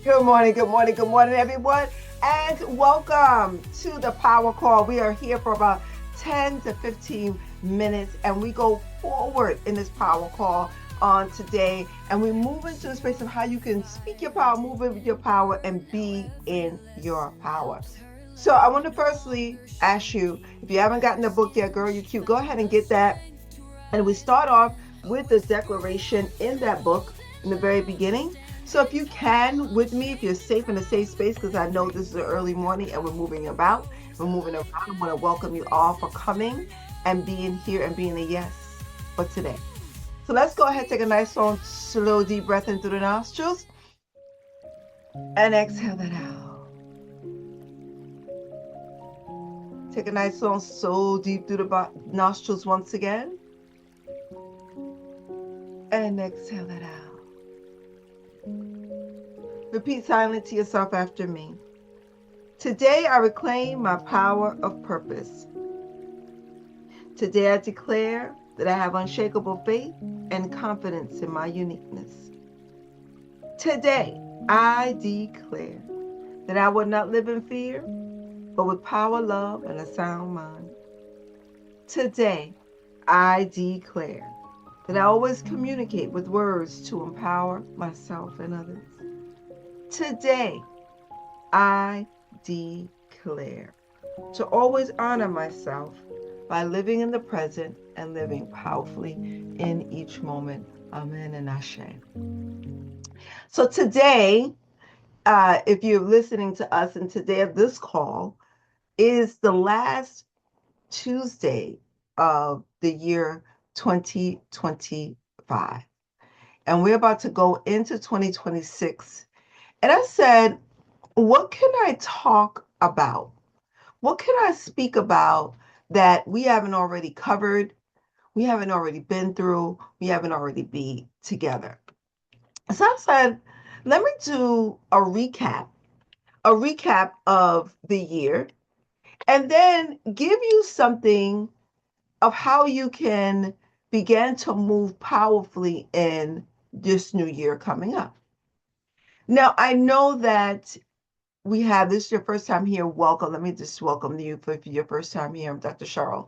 Good morning, good morning, good morning, everyone, and welcome to the Power Call. We are here for about 10 to 15 minutes, and we go forward in this Power Call on today, and we move into the space of how you can speak your power, move with your power, and be in your power. So I want to firstly ask you, if you haven't gotten the book yet, girl, you cute, go ahead and get that. And we start off with the declaration in that book in the very beginning. So if you can with me, if you're safe in a safe space, because I know this is an early morning and we're moving about, we're moving around. I want to welcome you all for coming and being here and being a yes for today. So let's go ahead, take a nice long, slow, deep breath in through the nostrils and exhale that out. Take a nice long, so deep through the nostrils once again and exhale that out. Repeat silently to yourself after me. Today I reclaim my power of purpose. Today I declare that I have unshakable faith and confidence in my uniqueness. Today I declare that I will not live in fear, but with power, love, and a sound mind. Today I declare that I always communicate with words to empower myself and others. Today I declare to always honor myself by living in the present and living powerfully in each moment. Amen and Ashe. So today, if you're listening to us, and today of this call is the last Tuesday of the year 2025. And we're about to go into 2026. And I said, what can I talk about? What can I speak about that we haven't already covered, we haven't already been through, we haven't already been together? So I said, let me do a recap of the year, and then give you something of how you can begin to move powerfully in this new year coming up. Now, I know that we have this is your first time here. Welcome. Let me just welcome you for your first time here. I'm Dr. Cheryl,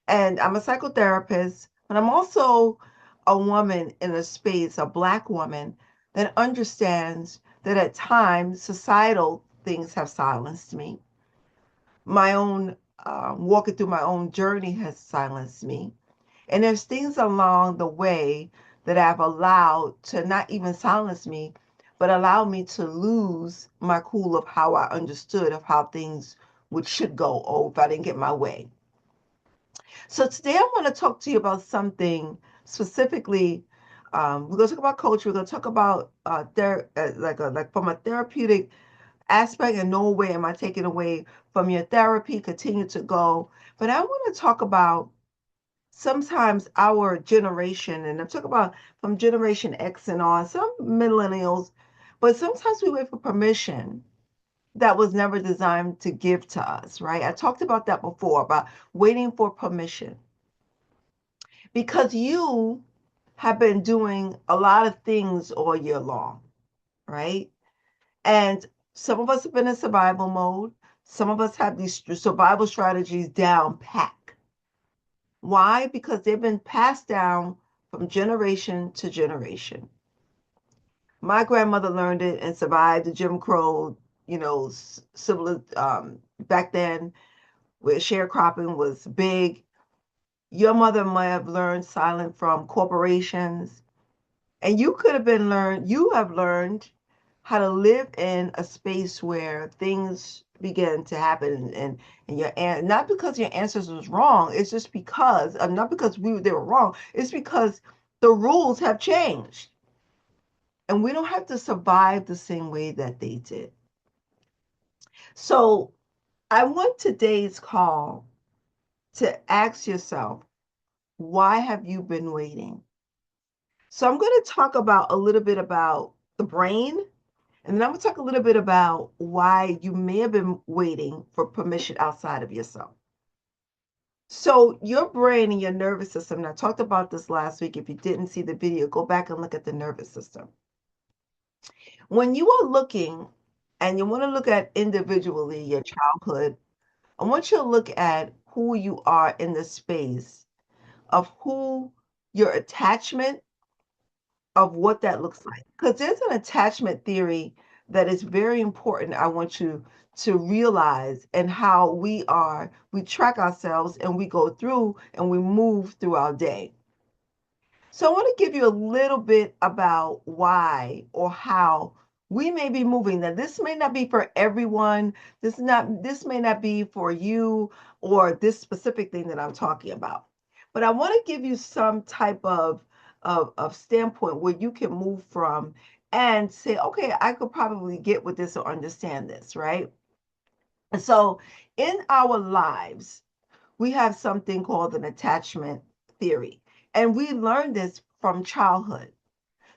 and I'm a psychotherapist, but I'm also a woman in a space, a Black woman that understands that at times societal things have silenced me. My own walking through my own journey has silenced me. And there's things along the way that I've allowed to not even silence me, but allow me to lose my cool of how I understood of how things should go, or if I didn't get my way. So today I want to talk to you about something specifically. We're going to talk about culture. We're going to talk about like from a therapeutic aspect, and no way am I taking away from your therapy. Continue to go, but I want to talk about sometimes our generation, and I'm talking about from Generation X and on, some millennials, but sometimes we wait for permission that was never designed to give to us, right? I talked about that before, about waiting for permission, because you have been doing a lot of things all year long, right? And some of us have been in survival mode. Some of us have these survival strategies down pat. Why? Because they've been passed down from generation to generation. My grandmother learned it and survived the Jim Crow, civil back then, where sharecropping was big. Your mother might have learned silent from corporations, and you have learned how to live in a space where things begin to happen, and not because your answers was wrong, it's just because not because they were wrong, it's because the rules have changed, and we don't have to survive the same way that they did. So I want today's call to ask yourself, why have you been waiting? So I'm going to talk about a little bit about the brain. And then I'm going to talk a little bit about why you may have been waiting for permission outside of yourself. So your brain and your nervous system, and I talked about this last week. If you didn't see the video, go back and look at the nervous system. When you are looking and you want to look at individually your childhood, I want you to look at who you are in the space of who your attachment of what that looks like. Because there's an attachment theory that is very important. I want you to realize and how we track ourselves and we go through and we move through our day. So I want to give you a little bit about why or how we may be moving. Now, this may not be for everyone. This may not be for you or this specific thing that I'm talking about. But I want to give you some type of standpoint where you can move from and say, okay, I could probably get with this or understand this, right? And so in our lives, we have something called an attachment theory. And we learn this from childhood.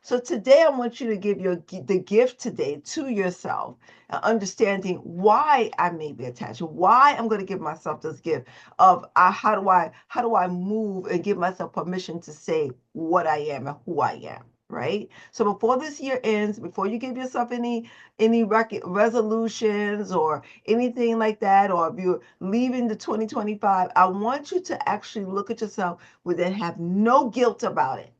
So today I want you to give the gift today to yourself, understanding why I may be attached, why I'm going to give myself this gift of how do I move and give myself permission to say what I am and who I am. Right. So before this year ends, before you give yourself any resolutions or anything like that, or if you're leaving the 2025, I want you to actually look at yourself with and have no guilt about it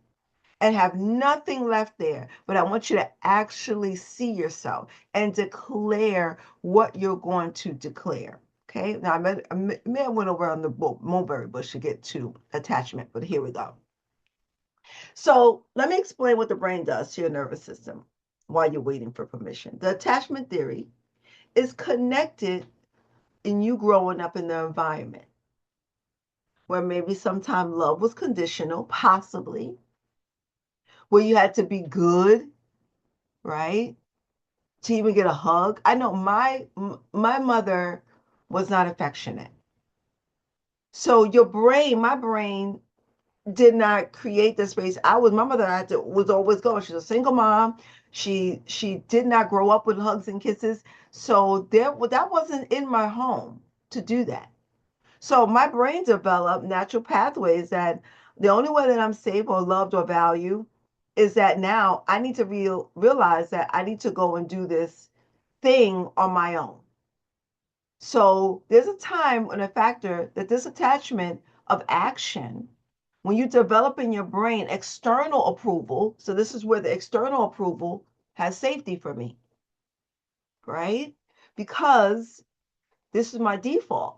and have nothing left there. But I want you to actually see yourself and declare what you're going to declare. Okay. Now, I may have went around the mulberry bush to get to attachment, but here we go. So let me explain what the brain does to your nervous system while you're waiting for permission. The attachment theory is connected in you growing up in the environment where maybe sometime love was conditional, possibly, where you had to be good, right? To even get a hug. I know my mother was not affectionate. So my brain did not create the space. My mother was always going. She's a single mom. She did not grow up with hugs and kisses. So that wasn't in my home to do that. So my brain developed natural pathways that the only way that I'm safe or loved or valued is that now I need to realize that I need to go and do this thing on my own. So there's a time and a factor that this attachment of action, when you develop in your brain external approval, so this is where the external approval has safety for me, right? Because this is my default.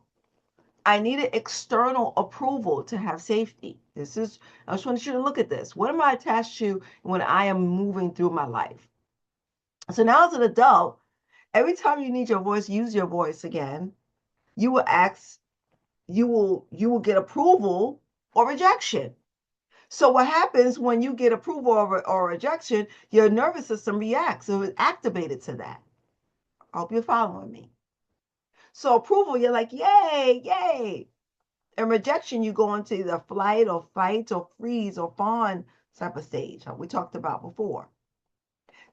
I needed external approval to have safety. I just want you to look at this. What am I attached to when I am moving through my life? So now as an adult, every time you need your voice, use your voice again. You will ask, you will get approval or rejection. So what happens when you get approval or rejection, your nervous system reacts. So it's activated to that. I hope you're following me. So approval, you're like, yay, yay. And rejection, you go into either flight or fight or freeze or fawn type of stage, like we talked about before.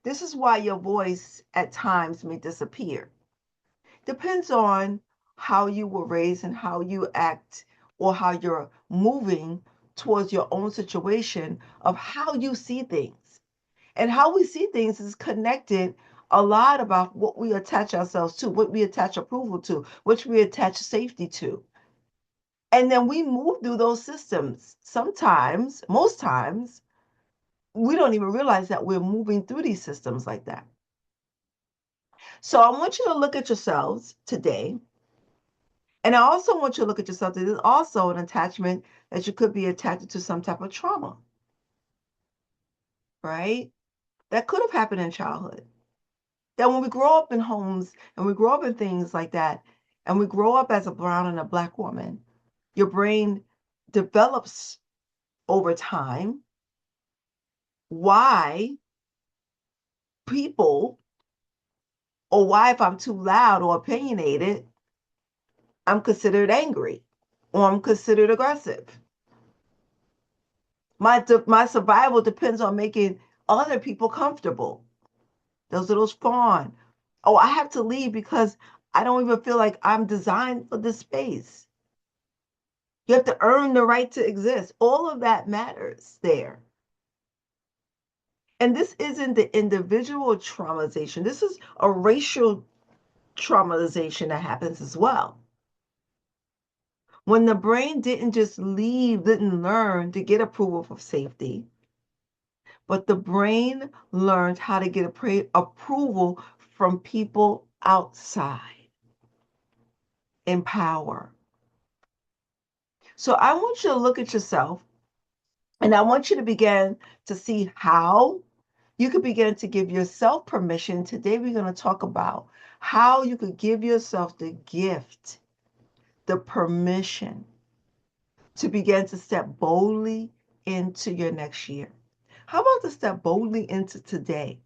This is why your voice at times may disappear. Depends on how you were raised and how you act or how you're moving towards your own situation of how you see things. And how we see things is connected a lot about what we attach ourselves to, what we attach approval to, which we attach safety to. And then we move through those systems. Sometimes, most times, we don't even realize that we're moving through these systems like that. So I want you to look at yourselves today. And I also want you to look at yourself. There's also an attachment that you could be attached to some type of trauma, right? That could have happened in childhood. That when we grow up in homes and we grow up in things like that, and we grow up as a brown and a black woman, your brain develops over time why people, or why if I'm too loud or opinionated, I'm considered angry or I'm considered aggressive. My survival depends on making other people comfortable. Those are those fawn. Oh, I have to leave because I don't even feel like I'm designed for this space. You have to earn the right to exist. All of that matters there. And this isn't the individual traumatization. This is a racial traumatization that happens as well. When the brain didn't learn to get approval for safety, but the brain learned how to get approval from people outside in power. So I want you to look at yourself, and I want you to begin to see how you could begin to give yourself permission. Today, we're going to talk about how you could give yourself the gift, the permission to begin to step boldly into your next year. How about to step boldly into today?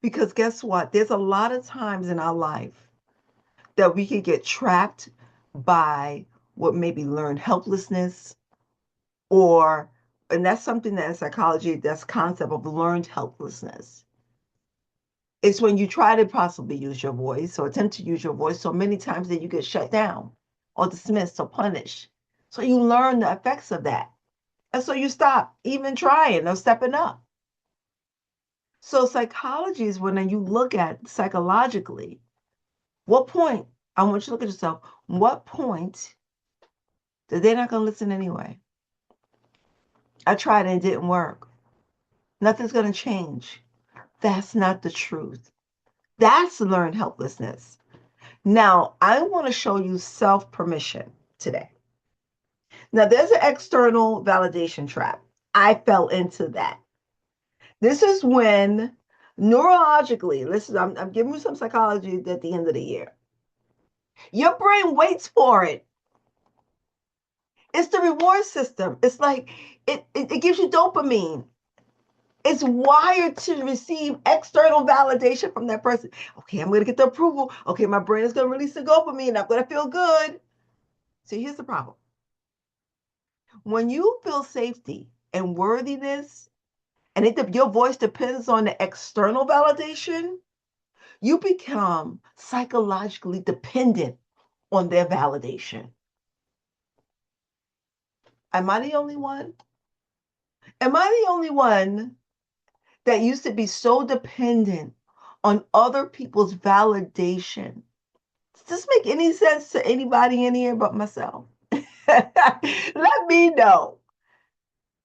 Because guess what? There's a lot of times in our life that we can get trapped by what maybe learned helplessness, or, and that's something that in psychology, that's concept of learned helplessness. It's when you try to possibly use your voice or attempt to use your voice so many times that you get shut down or dismissed or punished. So you learn the effects of that. And so you stop even trying or stepping up. So psychology is when you look at psychologically, what point, I want you to look at yourself, what point that they're not going to listen anyway? I tried and it didn't work. Nothing's going to change. That's not the truth. That's learned helplessness. Now, I want to show you self-permission today. Now, there's an external validation trap. I fell into that. This is when neurologically, listen, I'm giving you some psychology at the end of the year. Your brain waits for it. It's the reward system. It's like it gives you dopamine. It's wired to receive external validation from that person. Okay, I'm going to get the approval. Okay, my brain is going to release the dopamine and I'm going to feel good. See, here's the problem. When you feel safety and worthiness, and your voice depends on the external validation, you become psychologically dependent on their validation. Am I the only one? Am I the only one that used to be so dependent on other people's validation? Does this make any sense to anybody in here but myself? Let me know,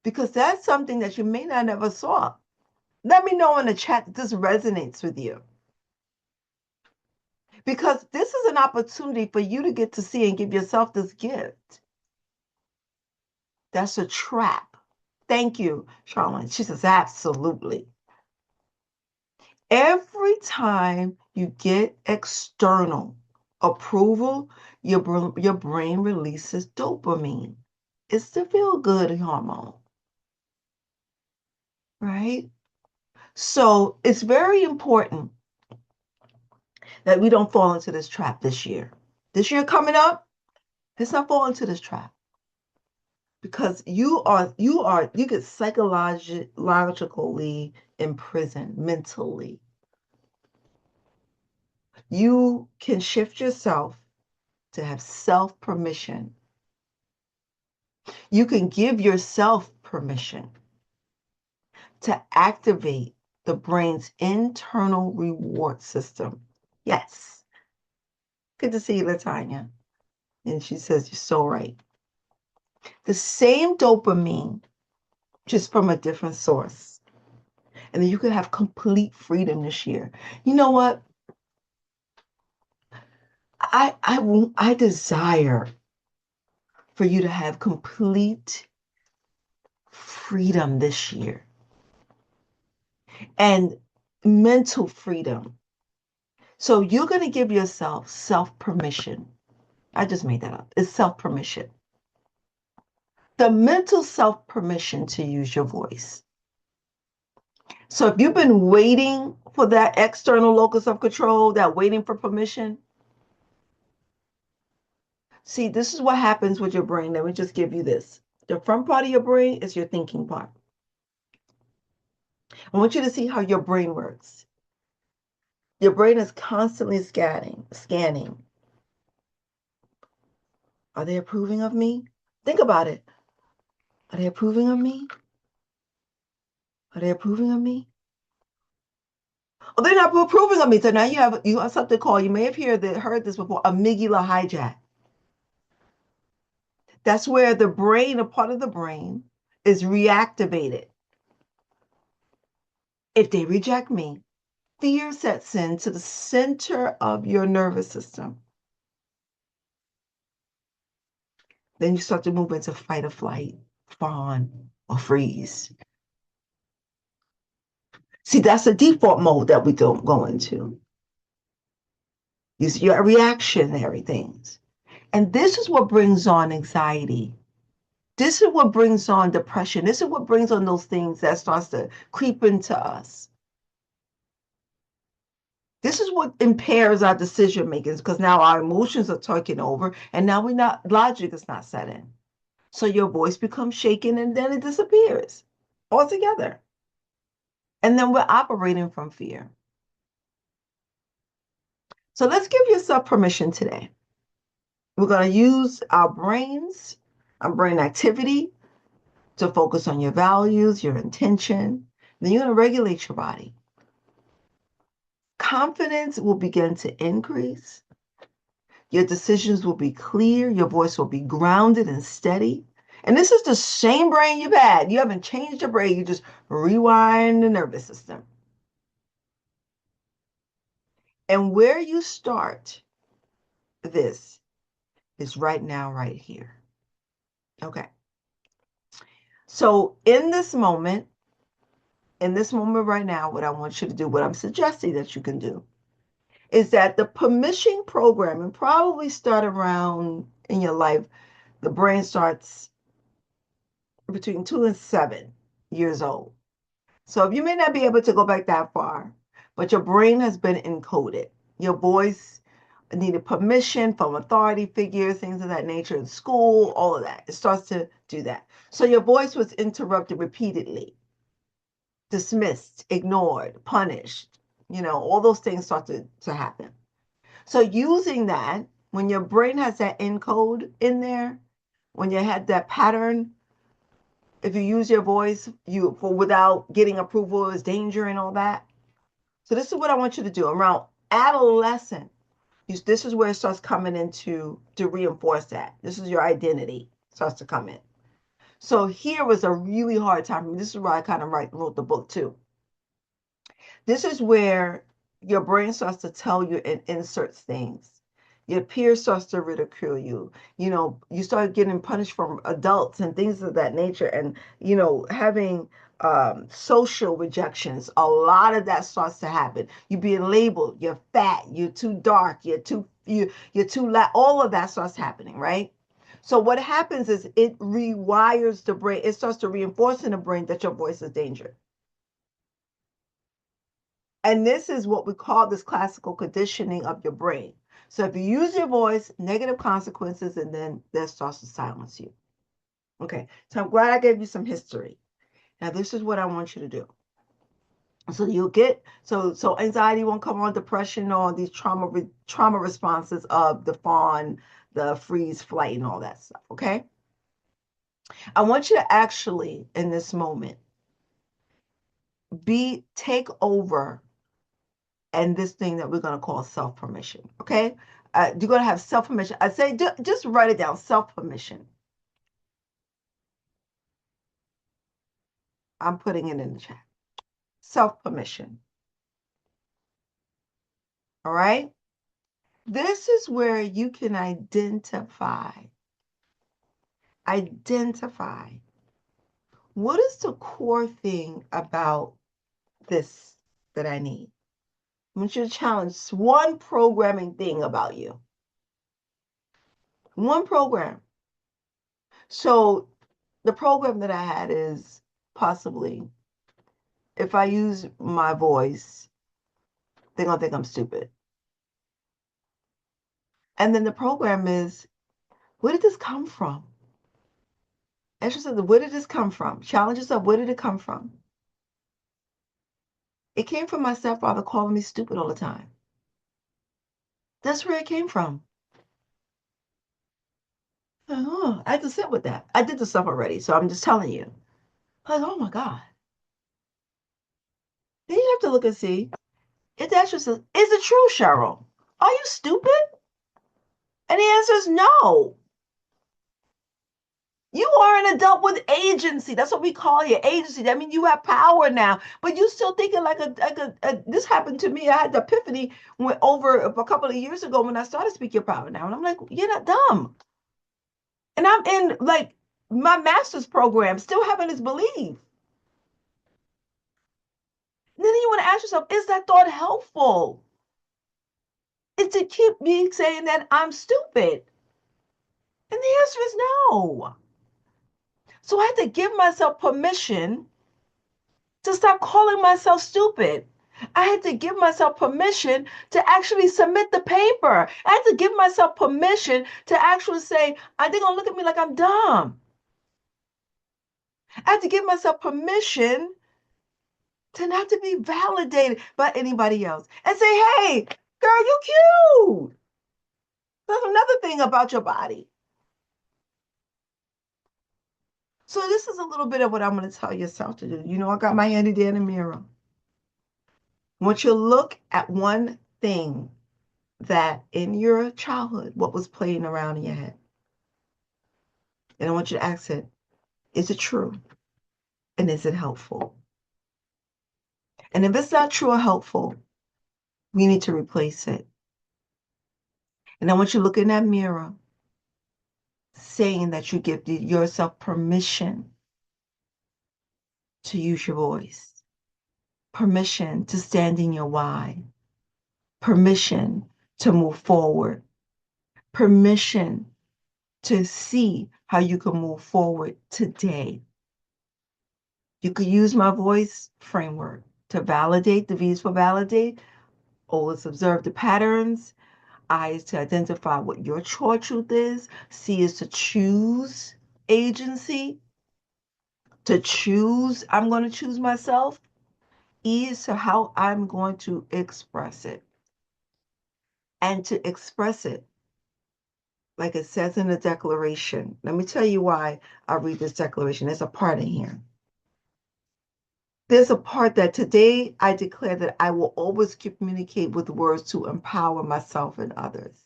because that's something that you may not ever saw. Let me know in the chat that this resonates with you, because this is an opportunity for you to get to see and give yourself this gift. That's a trap. Thank you, Charlene. She says, absolutely. Every time you get external approval, your brain releases dopamine. It's the feel good hormone, right? So it's very important that we don't fall into this trap this year. This year coming up, let's not fall into this trap, because you get psychologically imprisoned mentally. You can shift yourself to have self permission. You can give yourself permission to activate the brain's internal reward system. Yes. Good to see you, Latanya. And she says, you're so right. The same dopamine, just from a different source. And then you could have complete freedom this year. You know what? I desire for you to have complete freedom this year, and mental freedom. So you're going to give yourself self permission. I just made that up. It's self permission. The mental self permission to use your voice. So if you've been waiting for that external locus of control, that waiting for permission, see, this is what happens with your brain. Let me just give you this. The front part of your brain is your thinking part. I want you to see how your brain works. Your brain is constantly scanning. Are they approving of me? Think about it. Are they approving of me? Are they approving of me? Oh, they're not approving of me. So now you have something called, you may have heard this before, amygdala hijack. That's where the brain, a part of the brain, is reactivated. If they reject me, fear sets in to the center of your nervous system. Then you start to move into fight or flight, fawn, or freeze. See, that's the default mode that we don't go into. Your reactionary things. And this is what brings on anxiety. This is what brings on depression. This is what brings on those things that starts to creep into us. This is what impairs our decision making because now our emotions are taking over and now logic is not set in. So your voice becomes shaken and then it disappears altogether. And then we're operating from fear. So let's give yourself permission today. We're going to use our brains, our brain activity to focus on your values, your intention. Then you're going to regulate your body. Confidence will begin to increase. Your decisions will be clear. Your voice will be grounded and steady. And this is the same brain you've had. You haven't changed your brain. You just rewind the nervous system. And where you start this is right now, right here. Okay. So in this moment right now, what I want you to do, what I'm suggesting that you can do, is that the permission programming probably start around in your life. The brain starts between 2 and 7 years old. So if you may not be able to go back that far, but your brain has been encoded. Your voice needed permission from authority figures, things of that nature in school, all of that. It starts to do that. So your voice was interrupted repeatedly, dismissed, ignored, punished. All those things start to happen. So using that, when your brain has that encode in there, when you had that pattern, if you use your voice without getting approval is danger and all that. So this is what I want you to do around adolescent. This is where it starts coming into to reinforce that. This is your identity starts to come in. So here was a really hard time. This is where I kind of wrote the book too. This is where your brain starts to tell you and inserts things. Your peers starts to ridicule you. You start getting punished from adults and things of that nature, and having social rejections. A lot of that starts to happen. You being labeled. You're fat. You're too dark. You're too loud. All of that starts happening, right? So what happens is it rewires the brain. It starts to reinforce in the brain that your voice is dangerous. And this is what we call this classical conditioning of your brain. So if you use your voice, negative consequences, and then that starts to silence you. Okay, so I'm glad I gave you some history. Now this is what I want you to do. So you'll get so anxiety won't come on, depression or these trauma responses of the fawn, the freeze, flight, and all that stuff. Okay, I want you to actually in this moment take over and this thing that we're going to call self-permission. Okay, you're going to have self-permission. I say just write it down. Self-permission. I'm putting it in the chat. Self-permission. All right. This is where you can identify what is the core thing about this that I need. I want you to challenge one programming thing about you. One program. So the program that I had is possibly if I use my voice, they're gonna think I'm stupid. And then the program is, where did this come from? Ask yourself, where did this come from? Challenge yourself, where did it come from? It came from my stepfather calling me stupid all the time. That's where it came from. Oh, I had to sit with that. I did the stuff already, so I'm just telling you. I was like, oh my God. then you have to look and see, if that's just, is it true, Cheryl? Are you stupid? And the answer is no. You are an adult with agency. That's what we call your agency. That means you have power now. But you still thinking this happened to me. I had the epiphany over a couple of years ago when I started Speak Your Power Now. And I'm like, you're not dumb. And I'm in like my master's program, still having this belief. And then you want to ask yourself, is that thought helpful? Is to keep me saying that I'm stupid? And the answer is no. So I had to give myself permission to stop calling myself stupid. I had to give myself permission to actually submit the paper. I had to give myself permission to actually say, are they going to look at me like I'm dumb? I had to give myself permission to not to be validated by anybody else and say, hey, girl, you cute. That's another thing about your body. So this is a little bit of what I'm going to tell yourself to do. You know, I got my handy dandy mirror. I want you to look at one thing that in your childhood, what was playing around in your head. And I want you to ask it, is it true? And is it helpful? And if it's not true or helpful, we need to replace it. And I want you to look in that mirror saying that you give yourself permission to use your voice, permission to stand in your why, permission to move forward, permission to see how you can move forward today. You could use my voice framework to validate. The V is for validate. O is observe the patterns. I is to identify what your core truth is. C is to choose agency. To choose, I'm going to choose myself. E is to how I'm going to express it. And to express it, like it says in the declaration. Let me tell you why I read this declaration. There's a part in here. There's a part that today I declare that I will always communicate with words to empower myself and others.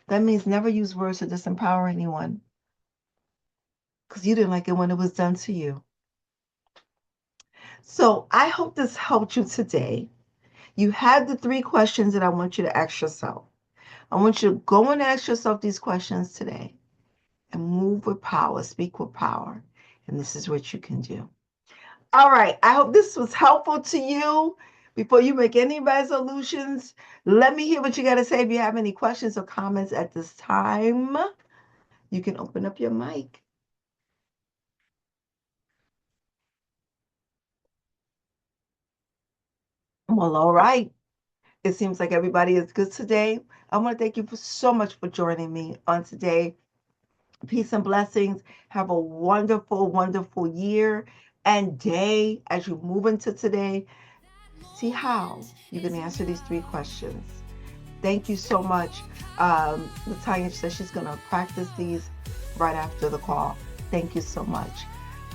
That means never use words to disempower anyone because you didn't like it when it was done to you. So I hope this helped you today. You had the 3 questions that I want you to ask yourself. I want you to go and ask yourself these questions today and move with power, speak with power. And this is what you can do. All right. I hope this was helpful to you. Before you make any resolutions, let me hear what you got to say. If you have any questions or comments at this time, you can open up your mic. Well, all right. It seems like everybody is good today. I want to thank you so much for joining me on today. Peace and blessings. Have a wonderful, wonderful year and day as you move into today. See how you can answer these 3 questions. Thank you so much. Latanya says she's going to practice these right after the call. Thank you so much.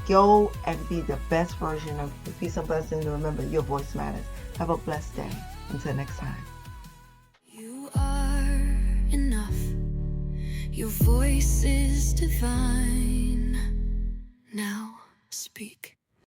Go and be the best version of you. Peace and blessings. And remember, your voice matters. Have a blessed day. Until next time. You are enough. Your voice is divine. Now speak.